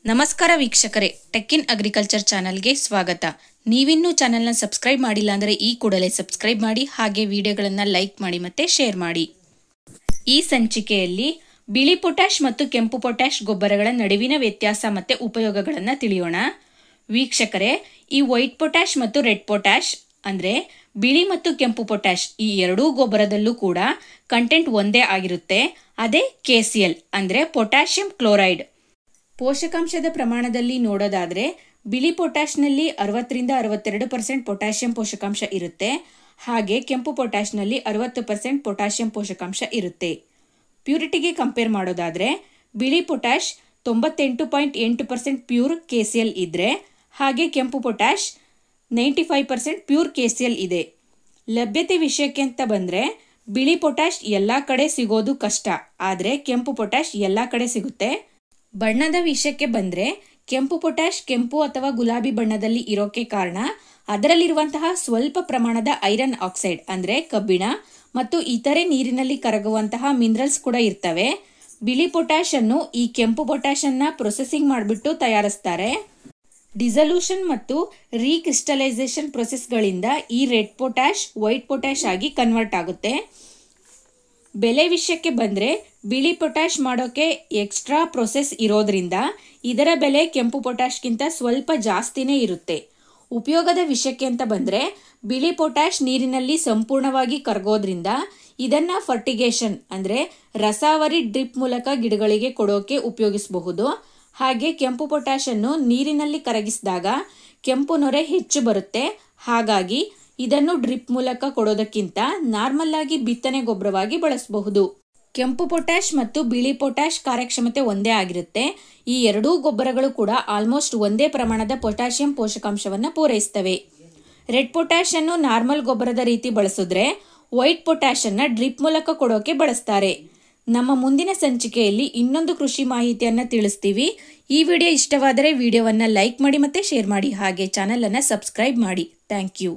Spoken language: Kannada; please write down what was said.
ನಮಸ್ಕಾರ ವೀಕ್ಷಕರೇ, ಟೆಕ್ ಇನ್ ಅಗ್ರಿಕಲ್ಚರ್ ಚಾನೆಲ್ಗೆ ಸ್ವಾಗತ. ನೀವಿನ್ನೂ ಚಾನೆಲ್ನ ಸಬ್ಸ್ಕ್ರೈಬ್ ಮಾಡಿಲ್ಲ ಅಂದರೆ ಈ ಕೂಡಲೇ ಸಬ್ಸ್ಕ್ರೈಬ್ ಮಾಡಿ, ಹಾಗೆ ವಿಡಿಯೋಗಳನ್ನು ಲೈಕ್ ಮಾಡಿ ಮತ್ತು ಶೇರ್ ಮಾಡಿ. ಈ ಸಂಚಿಕೆಯಲ್ಲಿ ಬಿಳಿ ಪೊಟ್ಯಾಷ್ ಮತ್ತು ಕೆಂಪು ಪೊಟ್ಯಾಷ್ ಗೊಬ್ಬರಗಳ ನಡುವಿನ ವ್ಯತ್ಯಾಸ ಮತ್ತು ಉಪಯೋಗಗಳನ್ನು ತಿಳಿಯೋಣ. ವೀಕ್ಷಕರೇ, ಈ ವೈಟ್ ಪೊಟ್ಯಾಷ್ ಮತ್ತು ರೆಡ್ ಪೊಟ್ಯಾಷ್ ಅಂದರೆ ಬಿಳಿ ಮತ್ತು ಕೆಂಪು ಪೊಟ್ಯಾಷ್ ಈ ಎರಡೂ ಗೊಬ್ಬರದಲ್ಲೂ ಕೂಡ ಕಂಟೆಂಟ್ ಒಂದೇ ಆಗಿರುತ್ತೆ. ಅದೇ KCl ಅಂದರೆ ಪೊಟ್ಯಾಷಿಯಂ ಕ್ಲೋರೈಡ್. ಪೋಷಕಾಂಶದ ಪ್ರಮಾಣದಲ್ಲಿ ನೋಡೋದಾದರೆ ಬಿಳಿ ಪೊಟ್ಯಾಷ್ನಲ್ಲಿ 60ರಿಂದ 62% ಪೊಟ್ಯಾಷಿಯಂ ಪೋಷಕಾಂಶ ಇರುತ್ತೆ. ಹಾಗೆ ಕೆಂಪು ಪೊಟ್ಯಾಷ್ನಲ್ಲಿ 60% ಪೊಟ್ಯಾಷಿಯಂ ಪೋಷಕಾಂಶ ಇರುತ್ತೆ. ಪ್ಯೂರಿಟಿಗೆ ಕಂಪೇರ್ ಮಾಡೋದಾದರೆ ಬಿಳಿ ಪೊಟ್ಯಾಷ್ 98.8% ಪ್ಯೂರ್ KCl ಇದ್ರೆ, ಹಾಗೆ ಕೆಂಪು ಪೊಟ್ಯಾಷ್ 95% ಪ್ಯೂರ್ KCl ಇದೆ. ಲಭ್ಯತೆ ವಿಷಯಕ್ಕೆ ಅಂತ ಬಂದರೆ ಬಿಳಿ ಪೊಟ್ಯಾಷ್ ಎಲ್ಲ ಕಡೆ ಸಿಗೋದು ಕಷ್ಟ, ಆದರೆ ಕೆಂಪು ಪೊಟ್ಯಾಷ್ ಎಲ್ಲ ಕಡೆ ಸಿಗುತ್ತೆ. ಬಣ್ಣದ ವಿಷಯಕ್ಕೆ ಬಂದರೆ ಕೆಂಪು ಪೊಟ್ಯಾಷ್ ಕೆಂಪು ಅಥವಾ ಗುಲಾಬಿ ಬಣ್ಣದಲ್ಲಿ ಇರೋಕೆ ಕಾರಣ ಅದರಲ್ಲಿರುವಂತಹ ಸ್ವಲ್ಪ ಪ್ರಮಾಣದ ಐರನ್ ಆಕ್ಸೈಡ್ ಅಂದರೆ ಕಬ್ಬಿಣ ಮತ್ತು ಇತರೆ ನೀರಿನಲ್ಲಿ ಕರಗುವಂತಹ ಮಿನರಲ್ಸ್ ಕೂಡ ಇರ್ತವೆ. ಬಿಳಿ ಪೊಟ್ಯಾಷ್ ಅನ್ನು ಈ ಕೆಂಪು ಪೊಟ್ಯಾಷ್ ಅನ್ನ ಪ್ರೊಸೆಸಿಂಗ್ ಮಾಡಿಬಿಟ್ಟು ತಯಾರಿಸ್ತಾರೆ. ಡಿಸಲ್ಯೂಷನ್ ಮತ್ತು ರೀಕ್ರಿಸ್ಟಲೈಸೇಷನ್ ಪ್ರೊಸೆಸ್ಗಳಿಂದ ಈ ರೆಡ್ ಪೊಟ್ಯಾಷ್ ವೈಟ್ ಪೊಟ್ಯಾಷ್ ಆಗಿ ಕನ್ವರ್ಟ್ ಆಗುತ್ತೆ. ಬೆಲೆ ವಿಷಯಕ್ಕೆ ಬಂದರೆ ಬಿಳಿ ಪೊಟ್ಯಾಷ್ ಮಾಡೋಕೆ ಎಕ್ಸ್ಟ್ರಾ ಪ್ರೊಸೆಸ್ ಇರೋದ್ರಿಂದ ಇದರ ಬೆಲೆ ಕೆಂಪು ಪೊಟ್ಯಾಷ್ಗಿಂತ ಸ್ವಲ್ಪ ಜಾಸ್ತಿನೇ ಇರುತ್ತೆ. ಉಪಯೋಗದ ವಿಷಯಕ್ಕೆ ಅಂತ ಬಂದರೆ ಬಿಳಿ ಪೊಟ್ಯಾಷ್ ನೀರಿನಲ್ಲಿ ಸಂಪೂರ್ಣವಾಗಿ ಕರಗೋದ್ರಿಂದ ಇದನ್ನು ಫರ್ಟಿಗೇಷನ್ ಅಂದರೆ ರಸಾವರಿ ಡ್ರಿಪ್ ಮೂಲಕ ಗಿಡಗಳಿಗೆ ಕೊಡೋಕೆ ಉಪಯೋಗಿಸಬಹುದು. ಹಾಗೆ ಕೆಂಪು ಪೊಟ್ಯಾಷ್ ಅನ್ನು ನೀರಿನಲ್ಲಿ ಕರಗಿಸಿದಾಗ ಕೆಂಪು ನೊರೆ ಹೆಚ್ಚು ಬರುತ್ತೆ. ಹಾಗಾಗಿ ಇದನ್ನು ಡ್ರಿಪ್ ಮೂಲಕ ಕೊಡೋದಕ್ಕಿಂತ ನಾರ್ಮಲ್ ಆಗಿ ಬಿತ್ತನೆ ಗೊಬ್ಬರವಾಗಿ ಬಳಸಬಹುದು. ಕೆಂಪು ಪೊಟ್ಯಾಷ್ ಮತ್ತು ಬಿಳಿ ಪೊಟ್ಯಾಷ್ ಕಾರ್ಯಕ್ಷಮತೆ ಒಂದೇ ಆಗಿರುತ್ತೆ. ಈ ಎರಡೂ ಗೊಬ್ಬರಗಳು ಕೂಡ ಆಲ್ಮೋಸ್ಟ್ ಒಂದೇ ಪ್ರಮಾಣದ ಪೊಟ್ಯಾಷಿಯಂ ಪೋಷಕಾಂಶವನ್ನು ಪೂರೈಸ್ತವೆ. ರೆಡ್ ಪೊಟ್ಯಾಷ್ ಅನ್ನು ನಾರ್ಮಲ್ ಗೊಬ್ಬರದ ರೀತಿ ಬಳಸಿದ್ರೆ ವೈಟ್ ಪೊಟ್ಯಾಷ್ ಅನ್ನ ಡ್ರಿಪ್ ಮೂಲಕ ಕೊಡೋಕೆ ಬಳಸ್ತಾರೆ. ನಮ್ಮ ಮುಂದಿನ ಸಂಚಿಕೆಯಲ್ಲಿ ಇನ್ನೊಂದು ಕೃಷಿ ಮಾಹಿತಿಯನ್ನು ತಿಳಿಸ್ತೀವಿ. ಈ ವಿಡಿಯೋ ಇಷ್ಟವಾದರೆ ವಿಡಿಯೋವನ್ನು ಲೈಕ್ ಮಾಡಿ ಮತ್ತು ಶೇರ್ ಮಾಡಿ, ಹಾಗೆ ಚಾನೆಲ್ ಅನ್ನು ಸಬ್ಸ್ಕ್ರೈಬ್ ಮಾಡಿ. Thank you.